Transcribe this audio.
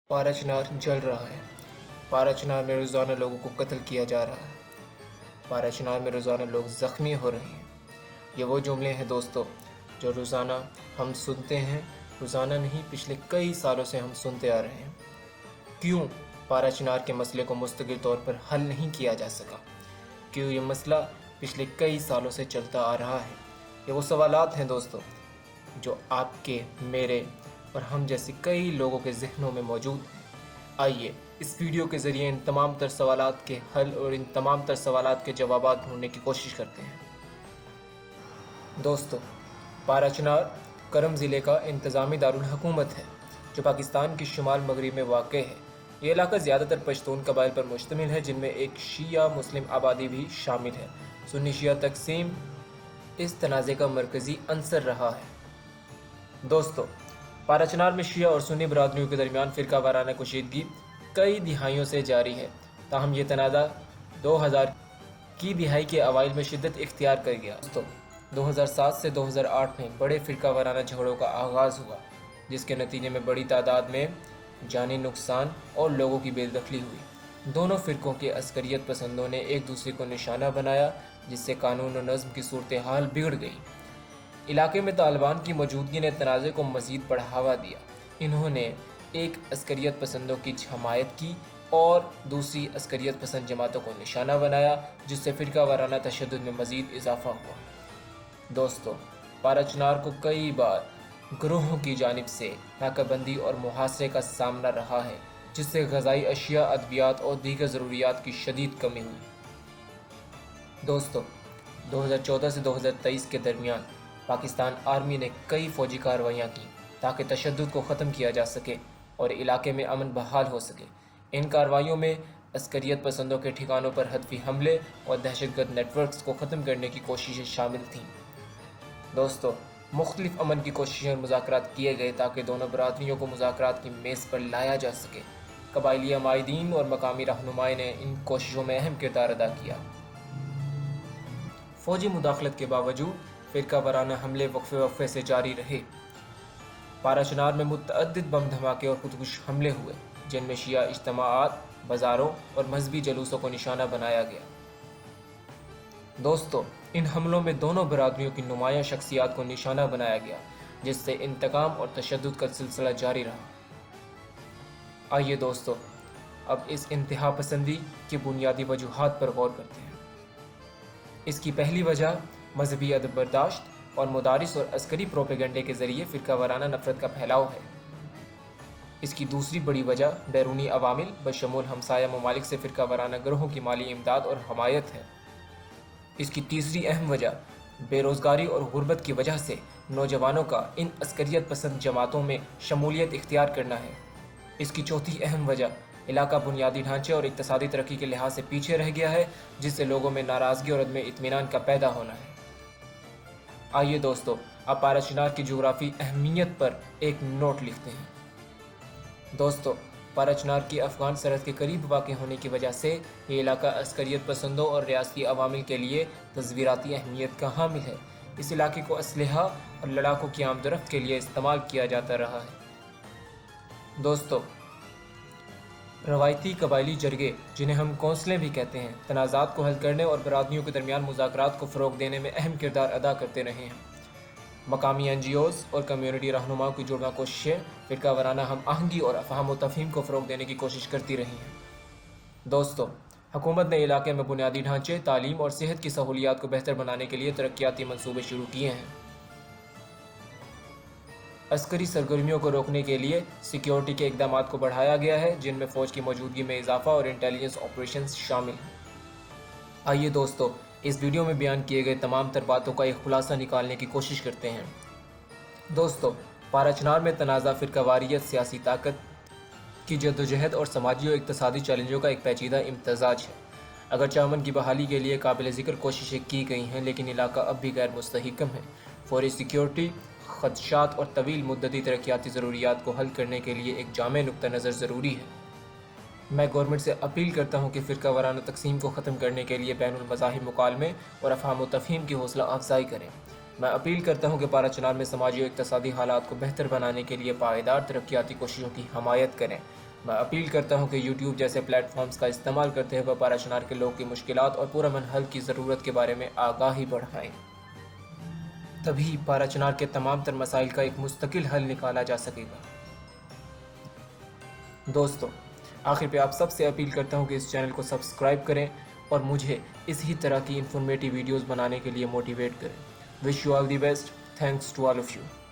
پارا چنار جل رہا ہے۔ پارا چنار میں روزانہ لوگوں کو قتل کیا جا رہا ہے۔ پارا چنار میں روزانہ لوگ زخمی ہو رہے ہیں۔ یہ وہ جملے ہیں دوستو جو روزانہ ہم سنتے ہیں، روزانہ نہیں پچھلے کئی سالوں سے ہم سنتے آ رہے ہیں۔ کیوں پارا چنار کے مسئلے کو مستقل طور پر حل نہیں کیا جا سکا؟ کیوں یہ مسئلہ پچھلے کئی سالوں سے چلتا آ رہا ہے؟ یہ وہ سوالات ہیں دوستو جو آپ کے، میرے اور ہم جیسے کئی لوگوں کے ذہنوں میں موجود ہیں۔ آئیے اس ویڈیو کے ذریعے ان تمام تر سوالات کے حل اور ان تمام تر سوالات کے جوابات ڈھونڈنے کی کوشش کرتے ہیں۔ دوستو، پارا چنار کرم ضلع کا انتظامی دارالحکومت ہے جو پاکستان کے شمال مغرب میں واقع ہے۔ یہ علاقہ زیادہ تر پشتون قبائل پر مشتمل ہے جن میں ایک شیعہ مسلم آبادی بھی شامل ہے۔ سنی شیعہ تقسیم اس تنازع کا مرکزی عنصر رہا ہے۔ دوستو، پارا چنار میں شیعہ اور سنی برادریوں کے درمیان فرقہ وارانہ کشیدگی کئی دہائیوں سے جاری ہے، تاہم یہ تنازع 2000 کی دہائی کے اوائل میں شدت اختیار کر گیا۔ دوستو، 2007 سے 2008 میں بڑے فرقہ وارانہ جھگڑوں کا آغاز ہوا جس کے نتیجے میں بڑی تعداد میں جانی نقصان اور لوگوں کی بے دخلی ہوئی۔ دونوں فرقوں کے عسکریت پسندوں نے ایک دوسرے کو نشانہ بنایا جس سے قانون و نظم کی صورتحال بگڑ گئی۔ علاقے میں طالبان کی موجودگی نے تنازع کو مزید بڑھاوا دیا۔ انہوں نے ایک عسکریت پسندوں کی حمایت کی اور دوسری عسکریت پسند جماعتوں کو نشانہ بنایا جس سے فرقہ وارانہ تشدد میں مزید اضافہ ہوا۔ دوستو، پارا چنار کو کئی بار گروہوں کی جانب سے ناکہ بندی اور محاصرے کا سامنا رہا ہے جس سے غذائی اشیاء، ادویات اور دیگر ضروریات کی شدید کمی ہوئی۔ دوستو، 2014 سے 2023 کے درمیان پاکستان آرمی نے کئی فوجی کارروائیاں کی تاکہ تشدد کو ختم کیا جا سکے اور علاقے میں امن بحال ہو سکے۔ ان کارروائیوں میں عسکریت پسندوں کے ٹھکانوں پر ہدفی حملے اور دہشت گرد نیٹ ورکس کو ختم کرنے کی کوششیں شامل تھیں۔ دوستو، مختلف امن کی کوششیں اور مذاکرات کیے گئے تاکہ دونوں برادریوں کو مذاکرات کی میز پر لایا جا سکے۔ قبائلی عمائدین اور مقامی رہنماؤں نے ان کوششوں میں اہم کردار ادا کیا۔ فوجی مداخلت کے باوجود فرقہ وارانہ حملے وقفے سے جاری رہے۔ پارا چنار میں متعدد بم دھماکے اور خودکش حملے ہوئے جن میں شیعہ اجتماعات، بازاروں اور مذہبی جلوسوں کو نشانہ بنایا گیا۔ دوستو، ان حملوں میں دونوں برادریوں کی نمایاں شخصیات کو نشانہ بنایا گیا جس سے انتقام اور تشدد کا سلسلہ جاری رہا۔ آئیے دوستو، اب اس انتہا پسندی کی بنیادی وجوہات پر غور کرتے ہیں۔ اس کی پہلی وجہ مذہبی عدم برداشت اور مدارس اور عسکری پروپیگنڈے کے ذریعے فرقہ وارانہ نفرت کا پھیلاؤ ہے۔ اس کی دوسری بڑی وجہ بیرونی عوامل بشمول ہمسایہ ممالک سے فرقہ وارانہ گروہوں کی مالی امداد اور حمایت ہے۔ اس کی تیسری اہم وجہ بے روزگاری اور غربت کی وجہ سے نوجوانوں کا ان عسکریت پسند جماعتوں میں شمولیت اختیار کرنا ہے۔ اس کی چوتھی اہم وجہ علاقہ بنیادی ڈھانچے اور اقتصادی ترقی کے لحاظ سے پیچھے رہ گیا ہے جس سے لوگوں میں ناراضگی اور عدم اطمینان کا پیدا ہونا ہے۔ آئیے دوستو، اب پارا چنار کی جغرافی اہمیت پر ایک نوٹ لکھتے ہیں۔ دوستو، پارا چنار کی افغان سرحد کے قریب واقع ہونے کی وجہ سے یہ علاقہ عسکریت پسندوں اور ریاستی عوامل کے لیے تصویراتی اہمیت کا حامل ہے۔ اس علاقے کو اسلحہ اور لڑاکوں کی آمد و رفت کے لیے استعمال کیا جاتا رہا ہے۔ دوستو، روایتی قبائلی جرگے جنہیں ہم کونسلیں بھی کہتے ہیں، تنازعات کو حل کرنے اور برادریوں کے درمیان مذاکرات کو فروغ دینے میں اہم کردار ادا کرتے رہے ہیں۔ مقامی NGOs اور کمیونٹی رہنماؤں کی جڑواں کوششیں فرقہ وارانہ ہم آہنگی اور افہام و تفہیم کو فروغ دینے کی کوشش کرتی رہی ہیں۔ دوستو، حکومت نے علاقے میں بنیادی ڈھانچے، تعلیم اور صحت کی سہولیات کو بہتر بنانے کے لیے ترقیاتی منصوبے شروع کیے ہیں۔ عسکری سرگرمیوں کو روکنے کے لیے سیکیورٹی کے اقدامات کو بڑھایا گیا ہے جن میں فوج کی موجودگی میں اضافہ اور انٹیلیجنس آپریشنز شامل ہیں۔ آئیے دوستو، اس ویڈیو میں بیان کیے گئے تمام تر باتوں کا ایک خلاصہ نکالنے کی کوشش کرتے ہیں۔ دوستو، پارا چنار میں تنازع فرقہ واریت، سیاسی طاقت کی جدوجہد اور سماجی اور اقتصادی چیلنجوں کا ایک پیچیدہ امتزاج ہے۔ اگرچہ امن کی بحالی کے لیے قابل ذکر کوششیں کی گئی ہیں لیکن علاقہ اب بھی غیر مستحکم ہے۔ فوری سیکیورٹی خدشات اور طویل مدتی ترقیاتی ضروریات کو حل کرنے کے لیے ایک جامع نقطہ نظر ضروری ہے۔ میں گورنمنٹ سے اپیل کرتا ہوں کہ فرقہ وارانہ تقسیم کو ختم کرنے کے لیے بین المذاہب مکالمے اور افہام و تفہیم کی حوصلہ افزائی کریں۔ میں اپیل کرتا ہوں کہ پارا چنار میں سماجی اور اقتصادی حالات کو بہتر بنانے کے لیے پائیدار ترقیاتی کوششوں کی حمایت کریں۔ میں اپیل کرتا ہوں کہ یوٹیوب جیسے پلیٹ فارمز کا استعمال کرتے ہوئے پارا چنار کے لوگوں کی مشکلات اور پرامن حل کی ضرورت کے بارے میں آگاہی بڑھائیں۔ تبھی پارا چنار کے تمام تر مسائل کا ایک مستقل حل نکالا جا سکے گا۔ دوستو، آخر پہ آپ سب سے اپیل کرتا ہوں کہ اس چینل کو سبسکرائب کریں اور مجھے اسی طرح کی انفارمیٹیو ویڈیوز بنانے کے لیے موٹیویٹ کریں۔ Wish you all the best. Thanks to all of you.